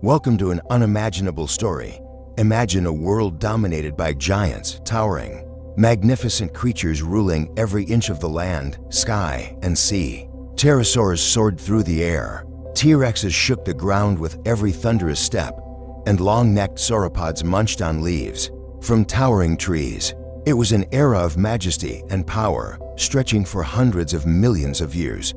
Welcome to an unimaginable story. Imagine a world dominated by giants, towering, magnificent creatures ruling every inch of the land, sky, and sea. Pterosaurs soared through the air. T-Rexes shook the ground with every thunderous step, and long-necked sauropods munched on leaves. From towering trees, it was an era of majesty and power, stretching for hundreds of millions of years.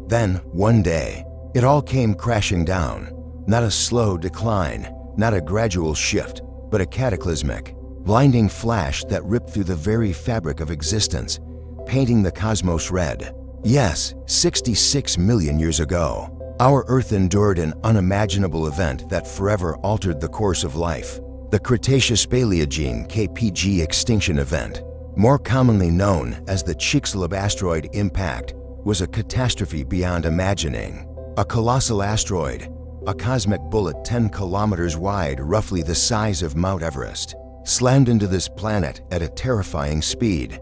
Then, one day, it all came crashing down. Not a slow decline, not a gradual shift, but a cataclysmic, blinding flash that ripped through the very fabric of existence, painting the cosmos red. Yes, 66 million years ago, our Earth endured an unimaginable event that forever altered the course of life. The Cretaceous-Paleogene (KPG) extinction event, more commonly known as the Chicxulub asteroid impact, was a catastrophe beyond imagining. A colossal asteroid, a cosmic bullet 10 kilometers wide, roughly the size of Mount Everest, slammed into this planet at a terrifying speed,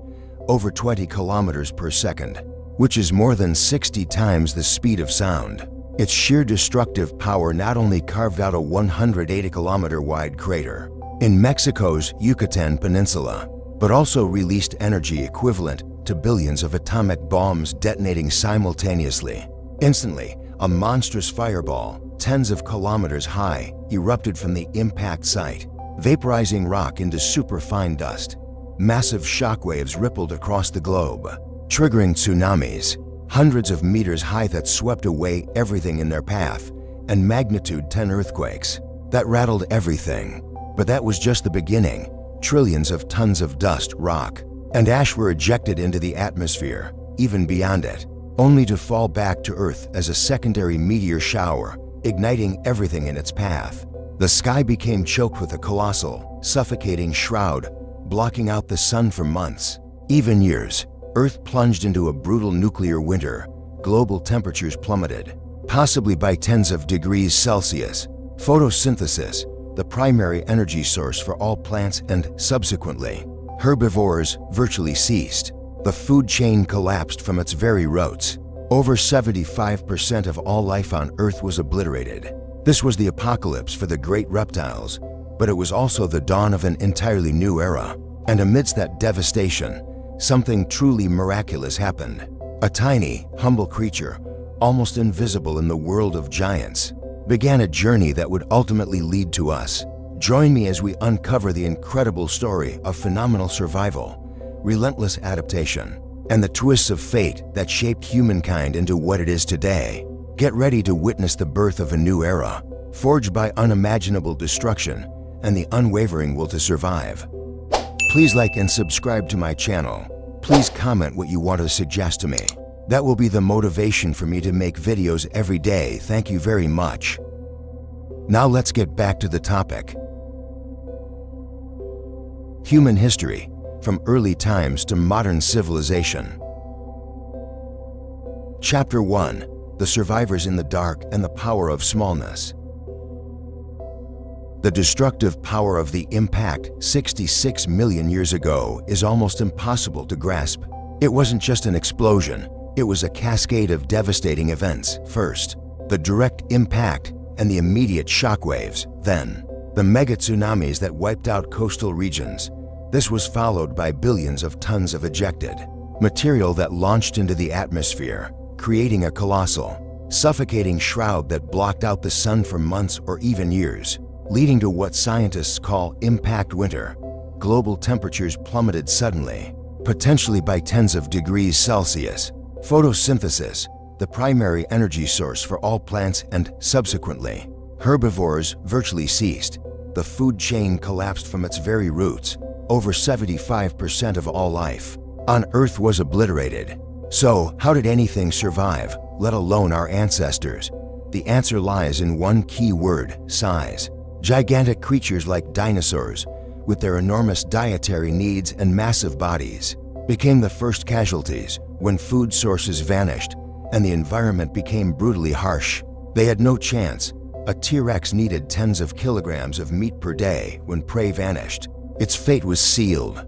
over 20 kilometers per second, which is more than 60 times the speed of sound. Its sheer destructive power not only carved out a 180-kilometer wide crater in Mexico's Yucatan Peninsula, but also released energy equivalent to billions of atomic bombs detonating simultaneously. Instantly, a monstrous fireball, tens of kilometers high, erupted from the impact site, vaporizing rock into superfine dust. Massive shockwaves rippled across the globe, triggering tsunamis, hundreds of meters high that swept away everything in their path, and magnitude 10 earthquakes that rattled everything. But that was just the beginning. Trillions of tons of dust, rock, and ash were ejected into the atmosphere, even beyond it, only to fall back to Earth as a secondary meteor shower, igniting everything in its path. The sky became choked with a colossal, suffocating shroud, blocking out the sun for months, even years. Earth plunged into a brutal nuclear winter. Global temperatures plummeted, possibly by tens of degrees Celsius. Photosynthesis, the primary energy source for all plants and, subsequently, herbivores, virtually ceased. The food chain collapsed from its very roots. Over 75% of all life on Earth was obliterated. This was the apocalypse for the great reptiles, but it was also the dawn of an entirely new era. And amidst that devastation, something truly miraculous happened. A tiny, humble creature, almost invisible in the world of giants, began a journey that would ultimately lead to us. Join me as we uncover the incredible story of phenomenal survival, relentless adaptation, and the twists of fate that shaped humankind into what it is today. Get ready to witness the birth of a new era, forged by unimaginable destruction and the unwavering will to survive. Please like and subscribe to my channel. Please comment what you want to suggest to me. That will be the motivation for me to make videos every day. Thank you very much. Now let's get back to the topic. Human history, from early times to modern civilization. Chapter 1. The Survivors in the Dark and the Power of Smallness. The destructive power of the impact 66 million years ago is almost impossible to grasp. It wasn't just an explosion, it was a cascade of devastating events. First, the direct impact and the immediate shockwaves. Then, the mega tsunamis that wiped out coastal regions. This was followed by billions of tons of ejected material that launched into the atmosphere, creating a colossal, suffocating shroud that blocked out the sun for months or even years, leading to what scientists call impact winter. Global temperatures plummeted suddenly, potentially by tens of degrees Celsius. Photosynthesis, the primary energy source for all plants and, subsequently, herbivores, virtually ceased. The food chain collapsed from its very roots. Over 75% of all life on Earth was obliterated. So, how did anything survive, let alone our ancestors? The answer lies in one key word: size. Gigantic creatures like dinosaurs, with their enormous dietary needs and massive bodies, became the first casualties when food sources vanished and the environment became brutally harsh. They had no chance. A T-Rex needed tens of kilograms of meat per day when prey vanished. Its fate was sealed.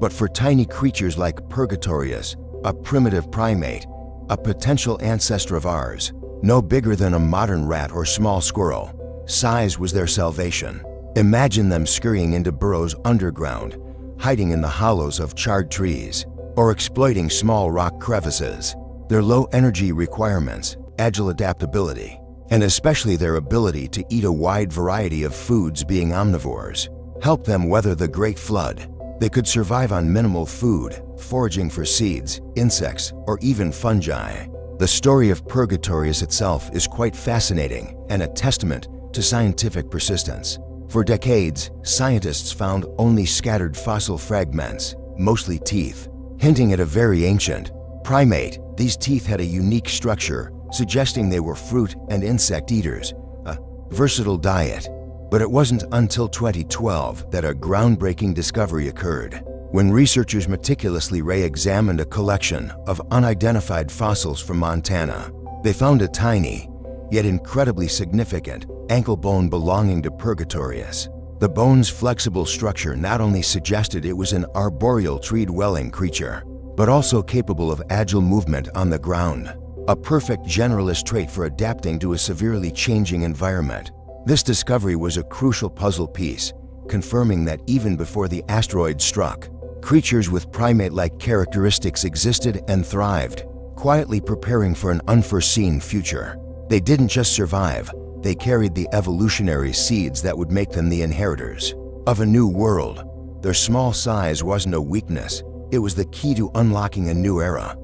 But for tiny creatures like Purgatorius, a primitive primate, a potential ancestor of ours, No bigger than a modern rat or small squirrel, size was their salvation. Imagine them scurrying into burrows underground, hiding in the hollows of charred trees, or exploiting small rock crevices. Their low energy requirements, agile adaptability, and especially their ability to eat a wide variety of foods, being omnivores, helped them weather the Great Flood. They could survive on minimal food, foraging for seeds, insects, or even fungi. The story of Purgatorius itself is quite fascinating and a testament to scientific persistence. For decades, scientists found only scattered fossil fragments, mostly teeth, hinting at a very ancient primate. These teeth had a unique structure, suggesting they were fruit and insect eaters, a versatile diet. But it wasn't until 2012 that a groundbreaking discovery occurred, when researchers meticulously re-examined a collection of unidentified fossils from Montana. They found a tiny, yet incredibly significant, ankle bone belonging to Purgatorius. The bone's flexible structure not only suggested it was an arboreal tree-dwelling creature, but also capable of agile movement on the ground, a perfect generalist trait for adapting to a severely changing environment. This discovery was a crucial puzzle piece, confirming that even before the asteroid struck, creatures with primate-like characteristics existed and thrived, quietly preparing for an unforeseen future. They didn't just survive, they carried the evolutionary seeds that would make them the inheritors of a new world. Their small size wasn't a weakness, it was the key to unlocking a new era.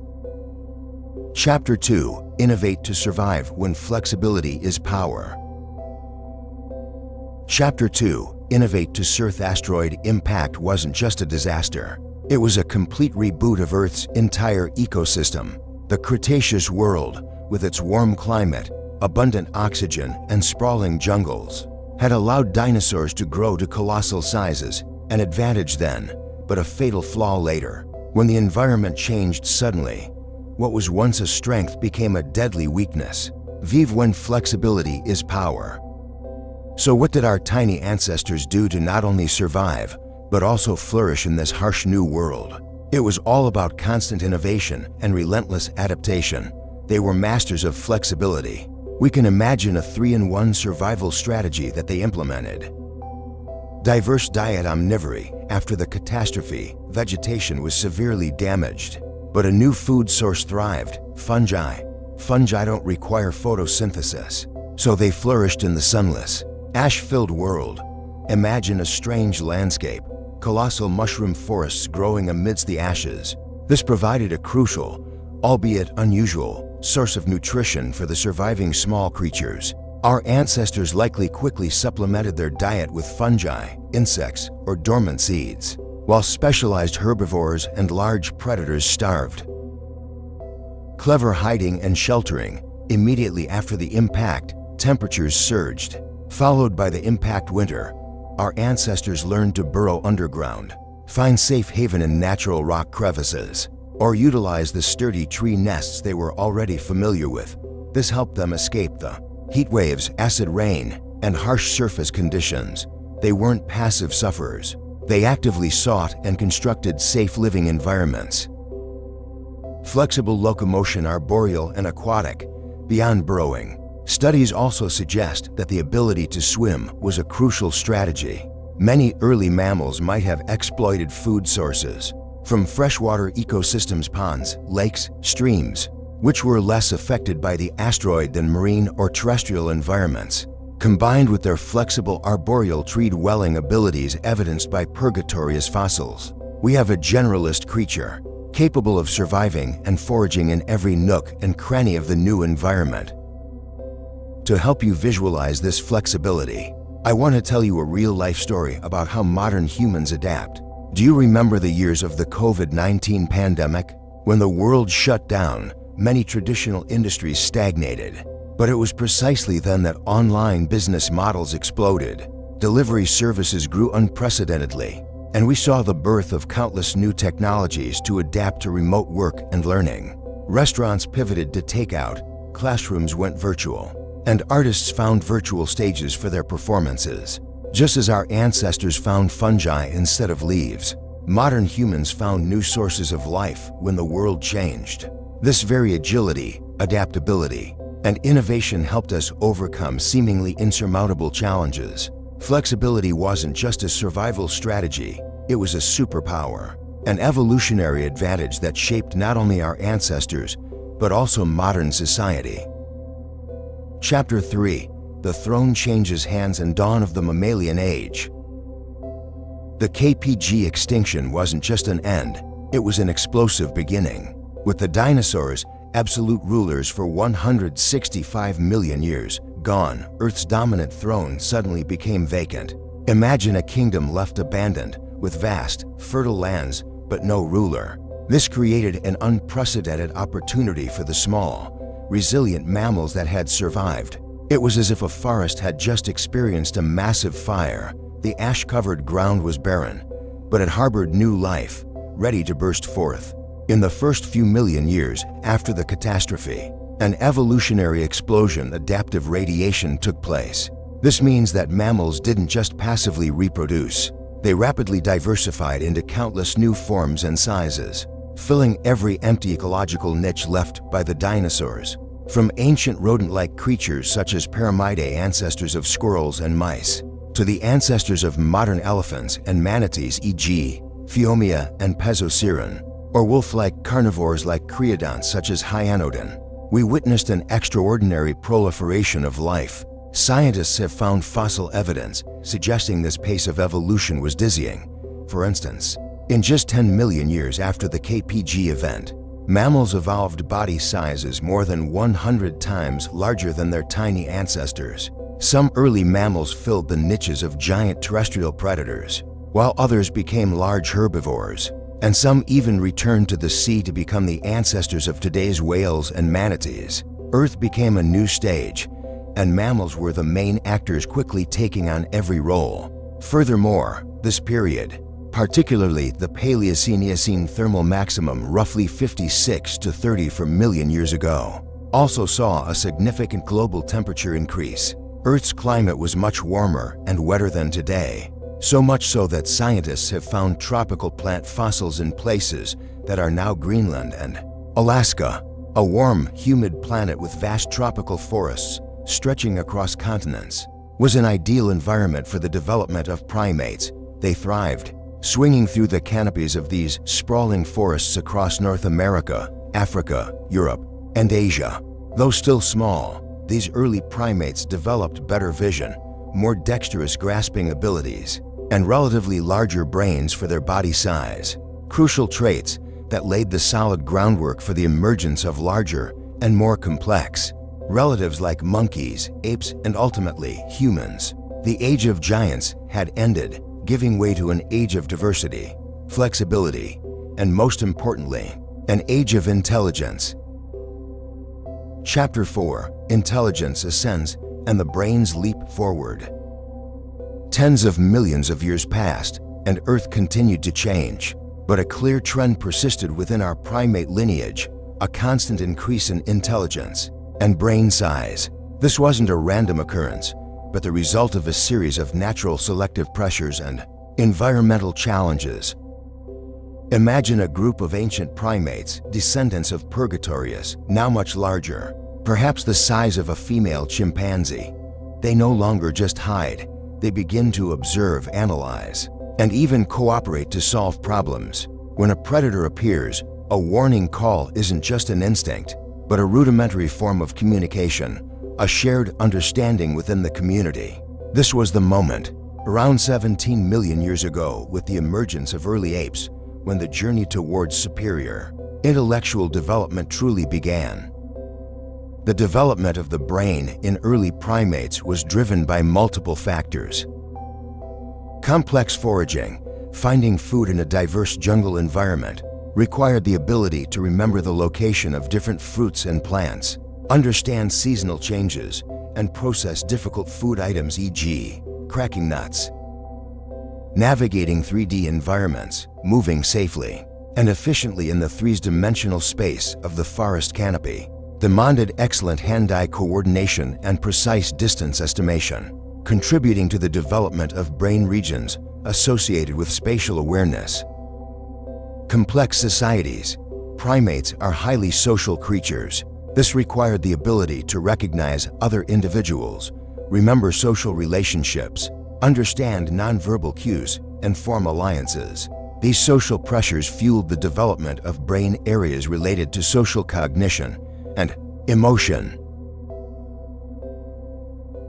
Chapter 2: Innovate to Survive When Flexibility is Power. Chapter 2: Innovate to Survive. Asteroid impact wasn't just a disaster. It was a complete reboot of Earth's entire ecosystem. The Cretaceous world, with its warm climate, abundant oxygen, and sprawling jungles, had allowed dinosaurs to grow to colossal sizes, an advantage then, but a fatal flaw later. When the environment changed suddenly, what was once a strength became a deadly weakness. Vive when flexibility is power. So what did our tiny ancestors do to not only survive, but also flourish in this harsh new world? It was all about constant innovation and relentless adaptation. They were masters of flexibility. We can imagine a 3-in-1 survival strategy that they implemented. Diverse diet. Omnivory. After the catastrophe, vegetation was severely damaged, but a new food source thrived: fungi. Fungi don't require photosynthesis, so they flourished in the sunless, ash-filled world. Imagine a strange landscape, colossal mushroom forests growing amidst the ashes. This provided a crucial, albeit unusual, source of nutrition for the surviving small creatures. Our ancestors likely quickly supplemented their diet with fungi, insects, or dormant seeds, while specialized herbivores and large predators starved. Clever hiding and sheltering. Immediately after the impact, temperatures surged. Followed by the impact winter, our ancestors learned to burrow underground, find safe haven in natural rock crevices, or utilize the sturdy tree nests they were already familiar with. This helped them escape the heat waves, acid rain, and harsh surface conditions. They weren't passive sufferers. They actively sought and constructed safe living environments. Flexible locomotion. Arboreal and aquatic. Beyond burrowing, studies also suggest that the ability to swim was a crucial strategy. Many early mammals might have exploited food sources from freshwater ecosystems, ponds, lakes, streams, which were less affected by the asteroid than marine or terrestrial environments. Combined with their flexible arboreal tree-dwelling abilities evidenced by Purgatorius fossils, we have a generalist creature capable of surviving and foraging in every nook and cranny of the new environment. To help you visualize this flexibility, I want to tell you a real-life story about how modern humans adapt. Do you remember the years of the COVID-19 pandemic? When the world shut down, many traditional industries stagnated. But it was precisely then that online business models exploded. Delivery services grew unprecedentedly, and we saw the birth of countless new technologies to adapt to remote work and learning. Restaurants pivoted to takeout, classrooms went virtual, and artists found virtual stages for their performances. Just as our ancestors found fungi instead of leaves, modern humans found new sources of life when the world changed. This very agility, adaptability, And innovation helped us overcome seemingly insurmountable challenges. Flexibility wasn't just a survival strategy, it was a superpower, an evolutionary advantage that shaped not only our ancestors, but also modern society. Chapter 3: The Throne Changes Hands and Dawn of the Mammalian Age. The KPG extinction wasn't just an end, it was an explosive beginning. With the dinosaurs, absolute rulers for 165 million years, gone, Earth's dominant throne suddenly became vacant. Imagine a kingdom left abandoned, with vast, fertile lands, but no ruler. This created an unprecedented opportunity for the small, resilient mammals that had survived. It was as if a forest had just experienced a massive fire. The ash-covered ground was barren, but it harbored new life, ready to burst forth. In the first few million years after the catastrophe, an evolutionary explosion, adaptive radiation, took place. This means that mammals didn't just passively reproduce. They rapidly diversified into countless new forms and sizes, filling every empty ecological niche left by the dinosaurs. From ancient rodent-like creatures such as Pyramidae, ancestors of squirrels and mice, to the ancestors of modern elephants and manatees, e.g., Phiomia and Pezocyrene, or wolf-like carnivores like creodonts such as Hyanodon, we witnessed an extraordinary proliferation of life. Scientists have found fossil evidence suggesting this pace of evolution was dizzying. For instance, in just 10 million years after the KPG event, mammals evolved body sizes more than 100 times larger than their tiny ancestors. Some early mammals filled the niches of giant terrestrial predators, while others became large herbivores, and some even returned to the sea to become the ancestors of today's whales and manatees. Earth became a new stage, and mammals were the main actors, quickly taking on every role. Furthermore, this period, particularly the Paleocene-Eocene thermal maximum roughly 56 to 34 million years ago, also saw a significant global temperature increase. Earth's climate was much warmer and wetter than today, so much so that scientists have found tropical plant fossils in places that are now Greenland and Alaska. A warm, humid planet with vast tropical forests stretching across continents was an ideal environment for the development of primates. They thrived, swinging through the canopies of these sprawling forests across North America, Africa, Europe, and Asia. Though still small, these early primates developed better vision, more dexterous grasping abilities, and relatively larger brains for their body size, crucial traits that laid the solid groundwork for the emergence of larger and more complex relatives like monkeys, apes, and ultimately humans. The age of giants had ended, giving way to an age of diversity, flexibility, and most importantly, an age of intelligence. Chapter 4: Intelligence Ascends and the Brains Leap Forward. Tens of millions of years passed, and Earth continued to change. But a clear trend persisted within our primate lineage: a constant increase in intelligence and brain size. This wasn't a random occurrence, but the result of a series of natural selective pressures and environmental challenges. Imagine a group of ancient primates, descendants of Purgatorius, now much larger, perhaps the size of a female chimpanzee. They no longer just hide, they begin to observe, analyze, and even cooperate to solve problems. When a predator appears, a warning call isn't just an instinct, but a rudimentary form of communication, a shared understanding within the community. This was the moment, around 17 million years ago, with the emergence of early apes, when the journey towards superior intellectual development truly began. The development of the brain in early primates was driven by multiple factors. Complex foraging, finding food in a diverse jungle environment, required the ability to remember the location of different fruits and plants, understand seasonal changes, and process difficult food items, e.g., cracking nuts. Navigating 3D environments, moving safely and efficiently in the three-dimensional space of the forest canopy, demanded excellent hand-eye coordination and precise distance estimation, contributing to the development of brain regions associated with spatial awareness. Complex societies. Primates are highly social creatures. This required the ability to recognize other individuals, remember social relationships, understand nonverbal cues, and form alliances. These social pressures fueled the development of brain areas related to social cognition and emotion.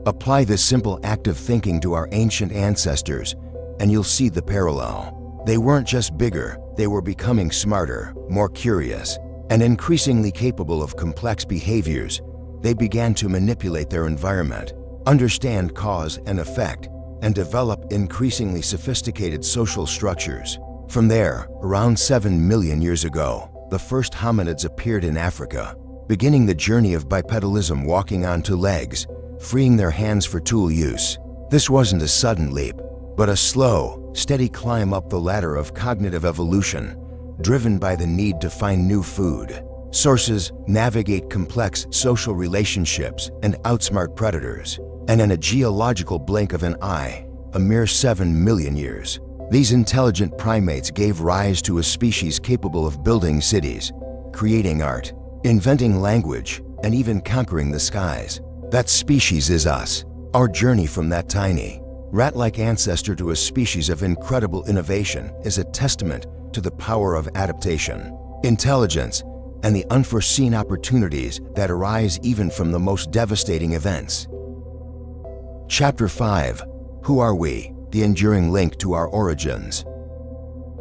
Apply this simple act of thinking to our ancient ancestors, and you'll see the parallel. They weren't just bigger, they were becoming smarter, more curious, and increasingly capable of complex behaviors. They began to manipulate their environment, understand cause and effect, and develop increasingly sophisticated social structures. From there, around 7 million years ago, the first hominids appeared in Africa, beginning the journey of bipedalism, walking on two legs, freeing their hands for tool use. This wasn't a sudden leap, but a slow, steady climb up the ladder of cognitive evolution, driven by the need to find new food sources, navigate complex social relationships, and outsmart predators. And in a geological blink of an eye, a mere 7 million years, these intelligent primates gave rise to a species capable of building cities, creating art, inventing language, and even conquering the skies. That species is us. Our journey from that tiny, rat-like ancestor to a species of incredible innovation is a testament to the power of adaptation, intelligence, and the unforeseen opportunities that arise even from the most devastating events. Chapter 5. Who are we? The enduring link to our origins.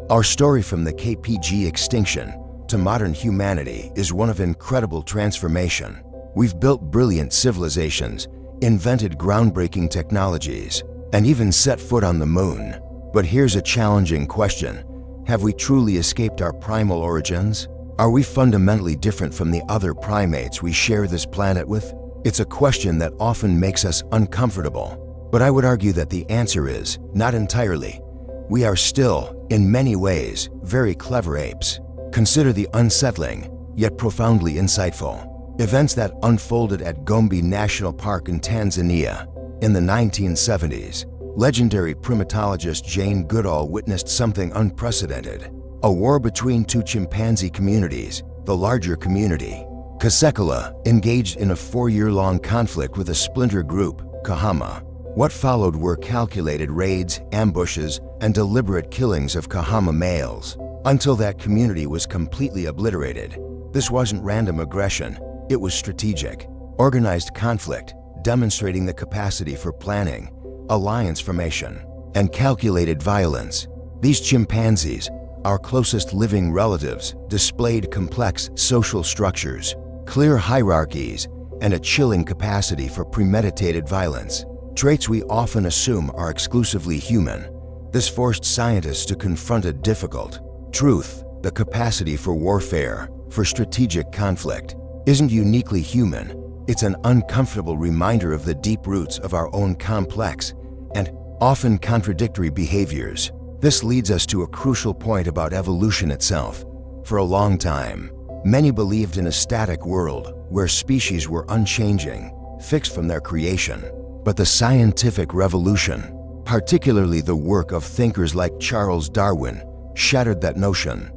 Our story from the KPG extinction to modern humanity is one of incredible transformation. We've built brilliant civilizations, invented groundbreaking technologies, and even set foot on the moon. But here's a challenging question. Have we truly escaped our primal origins? Are we fundamentally different from the other primates we share this planet with? It's a question that often makes us uncomfortable, but I would argue that the answer is not entirely. We are still, in many ways, very clever apes. Consider the unsettling, yet profoundly insightful events that unfolded at Gombe National Park in Tanzania. In the 1970s, legendary primatologist Jane Goodall witnessed something unprecedented. A war between two chimpanzee communities, the larger community, Kasekela, engaged in a 4-year-long conflict with a splinter group, Kahama. What followed were calculated raids, ambushes, and deliberate killings of Kahama males, until that community was completely obliterated. This wasn't random aggression, it was strategic, organized conflict, demonstrating the capacity for planning, alliance formation, and calculated violence. These chimpanzees, our closest living relatives, displayed complex social structures, clear hierarchies, and a chilling capacity for premeditated violence, traits we often assume are exclusively human. This forced scientists to confront a difficult truth. The capacity for warfare, for strategic conflict, isn't uniquely human. It's an uncomfortable reminder of the deep roots of our own complex and often contradictory behaviors. This leads us to a crucial point about evolution itself. For a long time, many believed in a static world where species were unchanging, fixed from their creation. But the scientific revolution, particularly the work of thinkers like Charles Darwin, shattered that notion.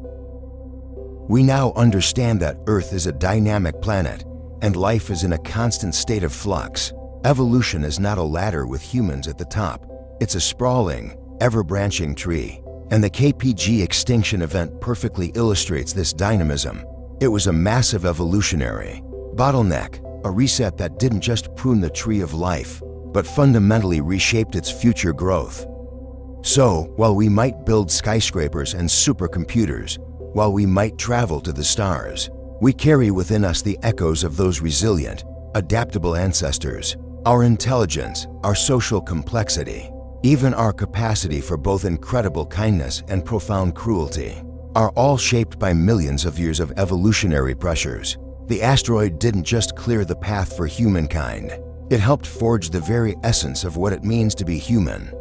We now understand that Earth is a dynamic planet, and life is in a constant state of flux. Evolution is not a ladder with humans at the top. It's a sprawling, ever-branching tree. And the KPG extinction event perfectly illustrates this dynamism. It was a massive evolutionary bottleneck, a reset that didn't just prune the tree of life, but fundamentally reshaped its future growth. So, while we might build skyscrapers and supercomputers, while we might travel to the stars, we carry within us the echoes of those resilient, adaptable ancestors. Our intelligence, our social complexity, even our capacity for both incredible kindness and profound cruelty, are all shaped by millions of years of evolutionary pressures. The asteroid didn't just clear the path for humankind, it helped forge the very essence of what it means to be human.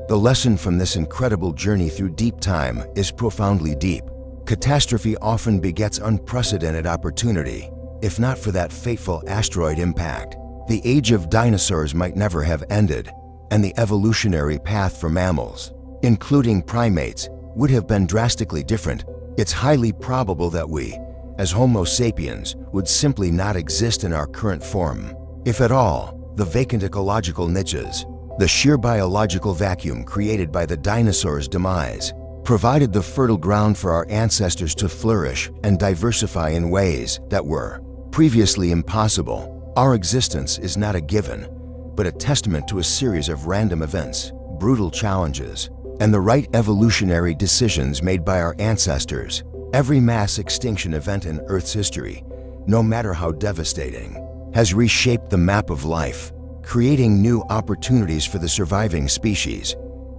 The lesson from this incredible journey through deep time is profoundly deep. Catastrophe often begets unprecedented opportunity. If not for that fateful asteroid impact, the age of dinosaurs might never have ended, and the evolutionary path for mammals, including primates, would have been drastically different. It's highly probable that we, as Homo sapiens would simply not exist in our current form. If at all, the vacant ecological niches, the sheer biological vacuum created by the dinosaurs' demise, provided the fertile ground for our ancestors to flourish and diversify in ways that were previously impossible. Our existence is not a given, but a testament to a series of random events, brutal challenges, and the right evolutionary decisions made by our ancestors. Every mass extinction event in Earth's history, no matter how devastating, has reshaped the map of life, creating new opportunities for the surviving species,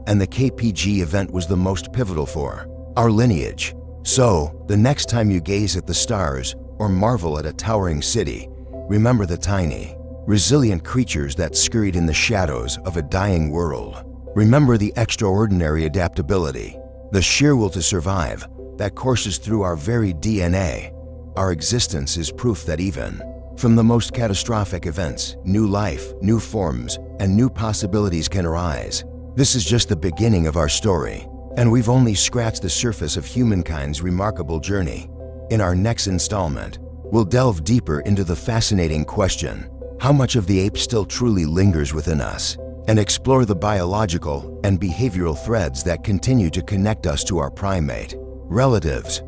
and the KPG event was the most pivotal for our lineage. So, the next time you gaze at the stars or marvel at a towering city, remember the tiny, resilient creatures that scurried in the shadows of a dying world. Remember the extraordinary adaptability, the sheer will to survive that courses through our very DNA. Our existence is proof that even from the most catastrophic events, new life, new forms, and new possibilities can arise. This is just the beginning of our story, and we've only scratched the surface of humankind's remarkable journey. In our next installment, we'll delve deeper into the fascinating question, how much of the ape still truly lingers within us, and explore the biological and behavioral threads that continue to connect us to our primate relatives.